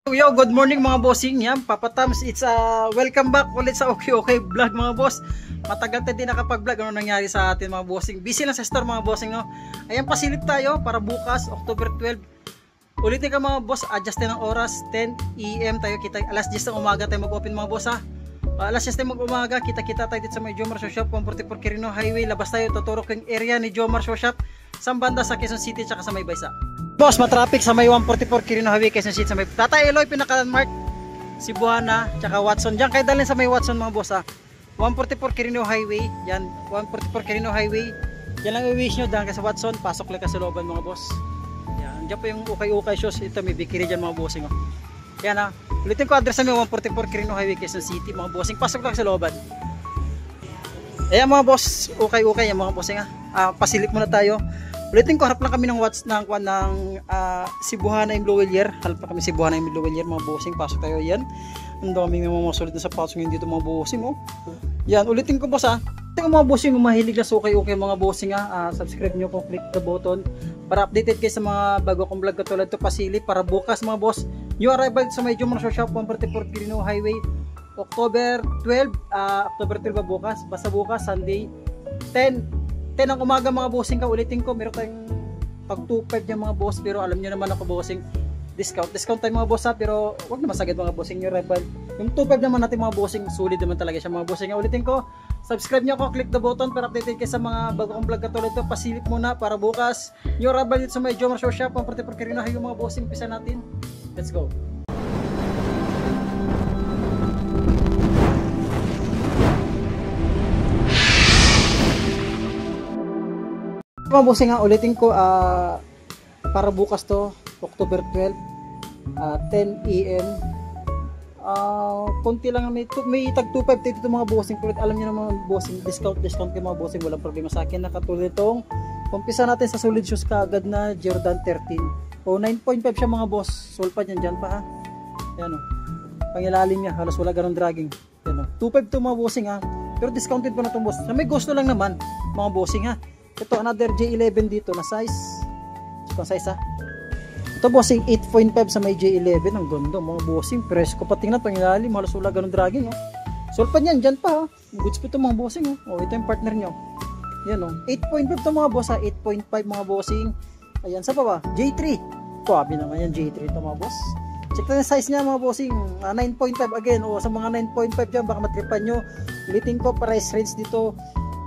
Yo, good morning mga bossing. Yan, Papa Tams, it's welcome back ulit sa Okay Vlog mga boss. Matagal tayo din nakapag-vlog. Ano nangyari sa atin mga bossing? Busy lang sa store mga bossing, no? Ayan, pasilip tayo para bukas, October 12. Ulitin ka mga boss, adjust tayo ng oras, 10 AM tayo kita. Alas 10 ng umaga tayo mag-open mga boss, ha? Alas 10 tayo mag-umaga, kita-kita tayo dito sa may Jomar Show Shop, 144 Quirino Highway. Labas tayo, tuturo ko yung area ni Jomar Show Shop sa banda sa Quezon City tsaka sa may Baysa. Boss, matraffic sa may 144 Quirino Highway, Quezon City, sa may Tata Eloy, pinaka-landmark, Cebuana, tsaka Watson. Diyan kayo dalhin sa may Watson mga boss, ha. 144 Quirino Highway, yan, 144 Quirino Highway. Yan lang i-wish nyo, dahil ka sa Watson, pasok lang ka sa looban mga boss. Yan, dyan po yung ukay-ukay shows, ito may bikiri dyan mga bossing, oh. Yan, ha. Ulitin ko address namin, 144 Quirino Highway, Quezon City, mga bossing, pasok lang sa looban. Ayan mga boss, ukay-ukay yan mga bossing, ha. Pasilip muna tayo. Ulitin ko, harap lang kami ng Cebuana Imlowelier. Harap lang kami Cebuana Imlowelier mga bossing. Pasok tayo yan. Ang daming mamasulit na sa pasok ngayon dito mga bossing, oh. Yan, ulitin ko boss, ha. Tingnan mga bossing, mahilig na sa okay mga bossing, ha. Subscribe nyo po, click the button para updated kayo sa mga bago kong vlog katulad to pasilip para bukas mga boss. New arrival sa may Jomar Show Shop, 144 Quirino Highway, October 12. October 12 ba bukas? Basta bukas, Sunday, 10 ng umaga mga bossing ka. Ulitin ko, meron tayong pag 2.5 niya mga boss, pero alam niyo naman ako bossing, discount tayo mga boss, ha, pero wag naman sagad mga bossing yung rival. Yung 2.5 naman natin mga bossing, solid naman talaga siya mga bossing. Ulitin ko, subscribe niyo ako, click the button para updated kayo sa mga bago kong vlog katulad ito. Pasilip muna para bukas yung rival dito sa may Jomar Show Shop, 144 Quirino Highway mga bossing. Pisa natin, let's go. Mga bossing, ulitin ko, para bukas to, October 12, 10 AM. Konti lang, may tag 2.5 dito mga bossing. Pero alam niyo naman bossing, discount kayo mga bossing, walang problema sa akin. Nakatulad itong, umpisa natin sa solid shoes kaagad na Jordan 13. O 9.5 siya mga boss, sulpad yan dyan pa, ha. Yan, o, pangilalim niya, halos wala ganun dragging. Yan, o, 2.5 to mga bossing, ha. Pero discounted pa na itong boss. Sa may gusto lang naman mga bossing, ha. Ito, another J11 dito na size. Ito size, ha. Ito bossing, 8.5 sa may J11. Ang ganda mga bossing. Presko pa, tingnan pang ilalim. Halos wala ganun dragging, oh. Sulpan yan, dyan pa, ha. Goods po ito mga bossing, oh. Oh, ito yung partner nyo. Yan, oh. 8.5 ito mga boss, ha. 8.5 mga bossing. Ayan, sa pa ba? J3. Kuwabi naman yan, J3 ito mga boss. Check na yung size niya mga bossing. 9.5 again. O, sa mga 9.5 dyan, baka matripan nyo. Ulitin ko, price range dito.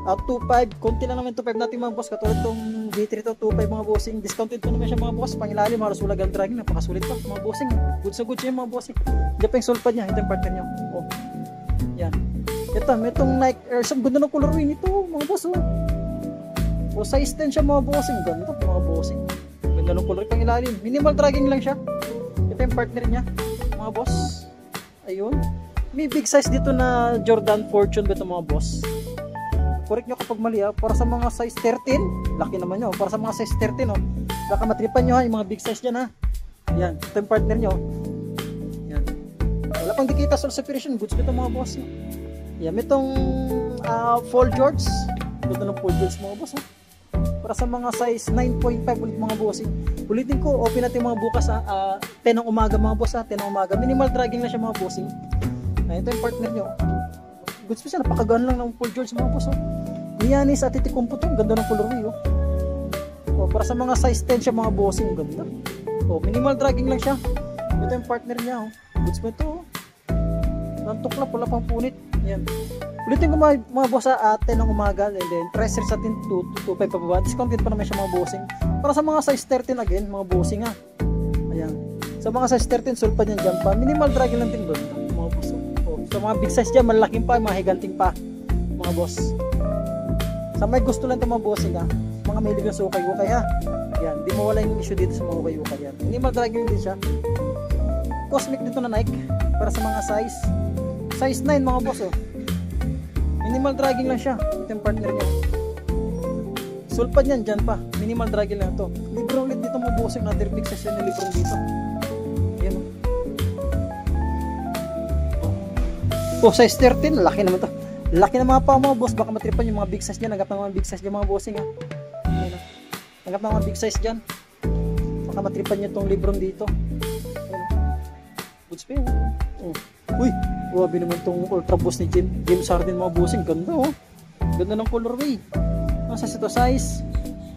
2.5, konti lang naman 2.5 natin mga boss. Katulad itong G3 to, 2.5 mga bossing. Discounted to naman siya mga boss. Pangilalim, halos wala gang dragging. Napakasulit pa mga bossing. Good sa good siya mga bossing. Hindi pa yung sulpad niya, ito yung partner niya. Oh. Yan. Ito, may itong Nike Air. Ang ganda ng coloring ito mga boss, oh. O size 10 siya mga bossing. Ganda mga bossing. Ganda ng coloring, pangilalim. Minimal dragging lang siya. Ito yung partner niya mga boss. Ayun. May big size dito na Jordan Fortune ba ito mga boss. Correct nyo kapag mali, ha. Para sa mga size 13, laki naman nyo. Para sa mga size 13, oh, baka matripan nyo, ha, yung mga big size dyan, ha. Yan, ito yung partner nyo. Yan. Wala pang dikita sol separation, goods ko ito mga boss, no? Yan, itong Fall Jorts. Ito ng Fall Jorts mga boss, ha. Para sa mga size 9.5 ulit mga boss, eh. Ulitin ko, open natin mga bukas, ha. 10 ng umaga mga boss, ha. 10 ng umaga. Minimal dragging na siya mga bossing. Ito yung partner nyo. Goods pa siya, napakagaan lang ng Fall Jorts mga boss, oh. Niyanis at itikumpo to, ang ganda ng color niyo. Oh, para sa mga size 10 siya mga bossing, ganda. Oh, minimal dragging lang siya. Ito yung partner niya, oh. Goods pa ito, oh. Nantok na, pula pang punit. Yan. Ulitin ko mga boss, 10 ng umaga, and then price sa atin 2.5 pa baba. Discounted pa naman siya mga bossing. Para sa mga size 13 again, mga bossing, ha. Ayan. Sa mga size 13, sulpad yan dyan pa. Minimal dragging lang din doon, mga boss. Oh, sa mga big size dyan, malaking pa, mga higanting pa, mga boss. Sa may gusto lang ito mga bossing, ha. Mga may ligang sa ukay-ukay, ha. Yan, di mawala yung issue dito sa mga ukay-ukay yan. Minimal dragging din siya. Cosmic dito na Nike. Para sa mga size 9 mga boss, oh. Minimal dragging lang siya. Ito yung partner niya. Sulpad yan, dyan pa. Minimal dragging lang ito. Libro ulit dito mga bossing. Another big size yan na libro dito. Yan, oh. Oh, size 13. Laki naman to. Laki na mga pa mga boss, baka matripan yung mga big size dyan. Nagap na mga big size dyan mga bossing, ha. Nagap na mga big size dyan. Baka matripan nyo itong librong dito. Goods pa yun. Oh. Uy, grabe naman tong Ultra Boost ni James Harden mga bossing. Ganda oh. Ganda ng colorway. Nasa ito size.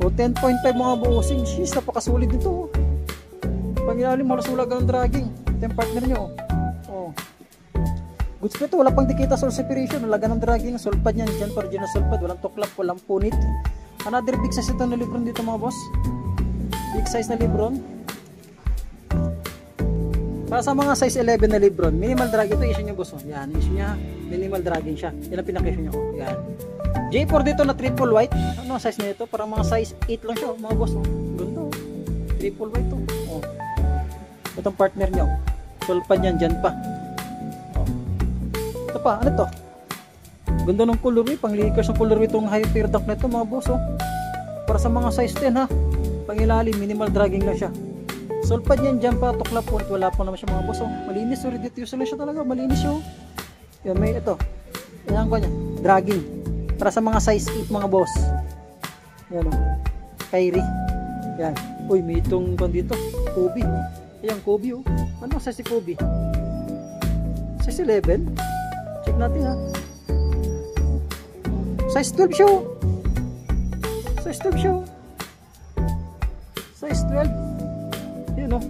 O 10.5 mga bossing. Jeez, napakasulit nito. Pangilalim, malas wala ganun dragging. Ito yung partner nyo. Oh. Goods pa ito. Wala pang dikita soul separation. Wala ganun dragging. Sulpad yan. Diyan pa rin na sulpad. Walang tuklap. Walang punit. Another big size ito na Lebron dito mga boss. Big size na Lebron. Para sa mga size 11 na Lebron, minimal drag ito, issue nyo boss. Yan, issue nya, minimal dragging siya. Yan ang pinaka-issue nyo. Yan. J4 dito na triple white. Ano ang size nito? Parang mga size 8 lang siya, mga boss. Ganda. Triple white to. Oh. Itong partner nyo. Sulpan yan, dyan pa. Oh. Ito pa, ano to? Ganda ng colorway, pang leakers ng colorway itong hyper dunk na ito, mga boss. Oh. Para sa mga size 10 ha. Pangilalim, minimal dragging lang siya. Sulpad yan dyan pa, tuklap po. Wala pa naman siya mga boss. Oh. Malinis, so ready to use siya talaga. Malinis siya. Oh. Yan, may ito. Yan ko niya. Dragging. Para sa mga size 8 mga boss. Yan o. Oh. Kyrie. Yan. Uy, may itong dito. Kobe. Ayan, Kobe oh. Ano size si Kobe? Size 11? Check natin ha. Size 12 siya oh. Size 12 siya oh. Size 12. Yan o.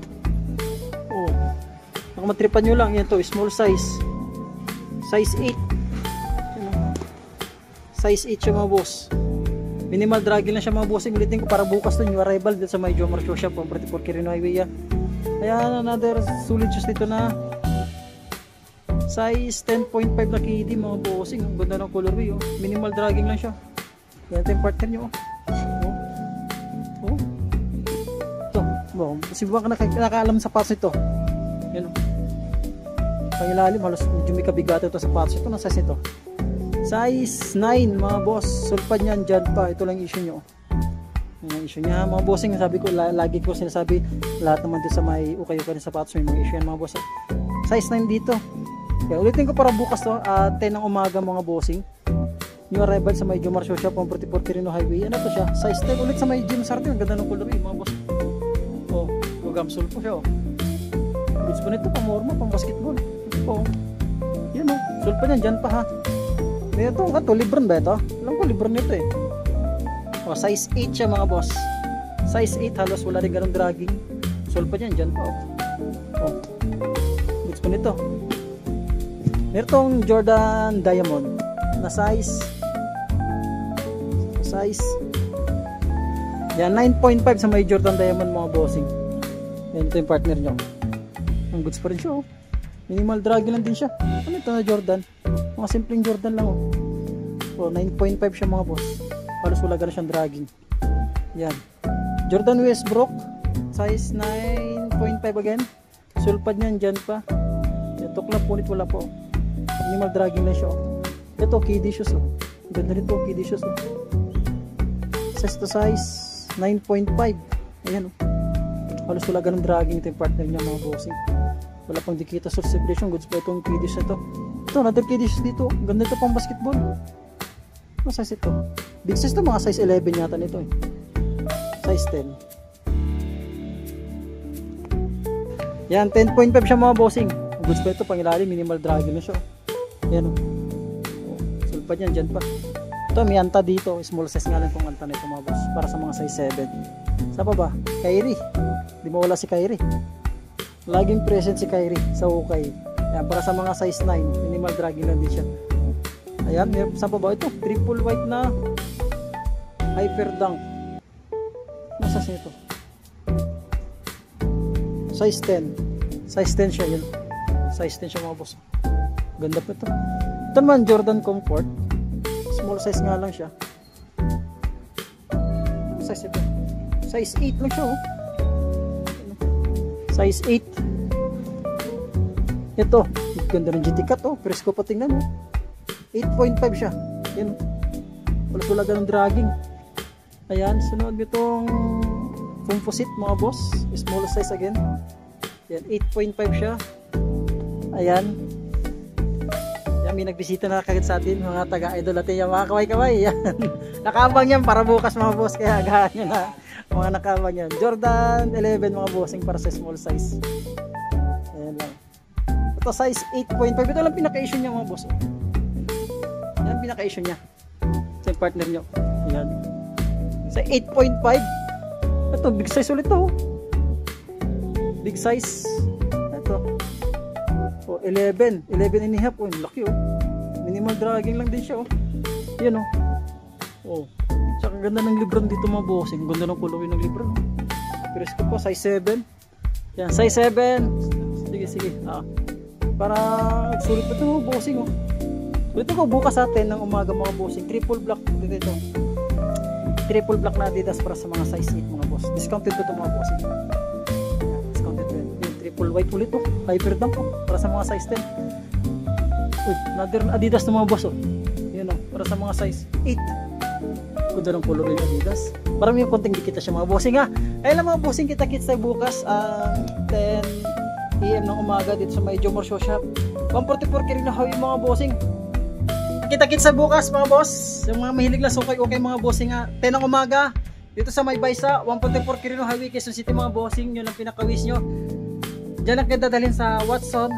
Oh. Nakamatripan nyo lang. Yan to. Small size. Size 8. Yan o. Size 8 siya mga boss. Minimal dragging lang siya mga bossing. Ulitin ko para bukas to. Yung arrival dito sa may Jomar Show Shop. 44 Quirino Highway yan. Ayan. Another solid shoes dito na size 10.5 na KD mga bossing. Ang ganda ng colorway. Oh. Minimal dragging lang siya. Yan ito yung partner nyo. Oh. Wow, sibukan ka nakakaalam sa parts ito. Yan o. Pangilalim, halos medyo may kabigat ito sa parts ito. Nasa size ito? Size 9 mga boss. Sulpad niyan dyan pa. Ito lang issue nyo. Yan ang issue niya mga bossing. Sabi ko, lagi ko sinasabi, lahat naman dito sa may ukay-ukay sa parts may mga issue yan mga boss. Size 9 dito. Kaya ulitin ko para bukas to. 10 ng umaga mga bossing. New arrival sa may Jomar Show Shop 44 Quirino Highway. Ano to siya? Size 10 ulit sa may James Harden. Ang ganda ng colorway mga boss. Gamsul po siya oh. Goods po nito, pang morma, pang basketball. Oh. Yan oh. Sul pa niyan, dyan pa ha. Ito, Lebron ba ito? Alam ko Lebron nito eh. Oh, size 8 siya mga boss. Size 8 halos wala rin ganong dragging. Sul pa niyan, dyan pa oh. Oh. Goods po nito. Meron tong Jordan Diamond na size yan, 9.5 sa may Jordan Diamond mga bossing. Yan ito yung partner nyo. Ang goods pa rin siya oh. Minimal dragging lang din siya. Ano ito na Jordan? Mga simpleng Jordan lang oh. Oh 9.5 siya mga boss. Halos wala gana siyang dragging. Yan. Jordan Westbrook. Size 9.5 again. Sulpad niyan dyan pa. Yan, tuklap punit wala po oh. Minimal dragging lang siya oh. Ito KD shoes oh. Ganda rin ito KD shoes oh. Size to size 9.5. Ayan oh. Halos wala ganun dragging ito yung partner niya mga bossing. Wala pang dikita source separation. Goods pa itong kiddies na ito. Ito, another kiddies dito. Ganda ito pang basketball. Ano size ito? Big size ito, mga size 11 yata nito eh. Size 10. Yan, 10.5 siya mga bossing. Goods pa ito, pang ilalim, minimal dragging na siya. Yan o. Oh. Sulpad yan, dyan pa. Ito, may anta dito. Small size nga lang itong anta nito mga boss. Para sa mga size 7. Sa pa ba? Kyrie. Di mo wala si Kyrie. Laging present si Kyrie sa ukay. Ayan, para sa mga size 9, minimal dragging lang din siya. Ayan, saan pa ba ito? Triple white na hyper dunk. Ano size nito? Size 10. Size 10 siya yun. Size 10 siya mga boss. Ganda pa ito. Ito naman Jordan Comfort. Small size nga lang siya. Ano size ito? Size 8 lang siya oh. Size 8. Ito, ganda ng GT Cut oh. Presko pa tingnan oh. 8.5 siya. Yan. Wala ganong dragging. Ayan, sunod itong composite mga boss. Small size again. Yan, 8.5 siya. Ayan. Yan, may nagbisita na kagad sa atin. Mga taga-idol natin yan. Mga kaway-kaway. Yan. Nakabang yan para bukas mga boss. Kaya agahan nyo na. Mga nakabang yan. Jordan 11 mga bossing para sa small size. Ayan lang. Ito size 8.5. Ito lang pinaka-issue niya mga boss. Yan pinaka-issue niya. Sa partner nyo. Yan. Sa 8.5. Ito, big size ulit to. Big size. Ito. Oh, 11. 11 and a half. Oh, laki oh. Minimal dragging lang din siya oh. Yan oh. Oh. Tsaka ganda ng libron dito mga bossing. Ganda ng kulay ng libron. Presko po, size 7. Yan, size 7. Sige, sige. Para sulit pa ito mga bossing oh. Ulit ko bukas atin ng umaga mga bossing. Triple black dito. Triple black na Adidas para sa mga size 8 mga boss. Discounted ko ito mga bossing. Discounted ko yun. Triple white ulit oh. Hyper dump oh. Para sa mga size 10. Uy, another Adidas na mga boss oh. Yun oh. Para sa mga size 8. Ganda ng color yung Adidas. Parang yung konting dikita siya mga bossing ha. Ayun lang mga bossing, kita-kits tayo bukas 10 AM ng umaga dito sa may Jomor Show Shop. 144 Kirinahaw yung mga bossing. Kita-kits sa bukas mga boss. Yung mga mahilig lang sukay okay mga bossing ha. 10 ng umaga dito sa may Baysa 144 Kirino Highway Quezon City mga bossing. Yun ang pinaka-wish nyo. Diyan ang dadalhin sa Watson.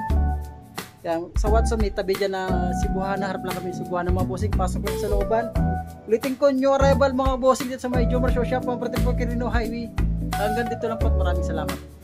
Yan, sa Watson may tabi dyan na Cebuana. Harap lang kami sa Cebuana mga bossing. Pasok lang sa looban. Ulitin ko new arrival mga bossing dito sa may Jomar Show Shop 144 Kirino Highway. Hanggang dito lang po at maraming salamat.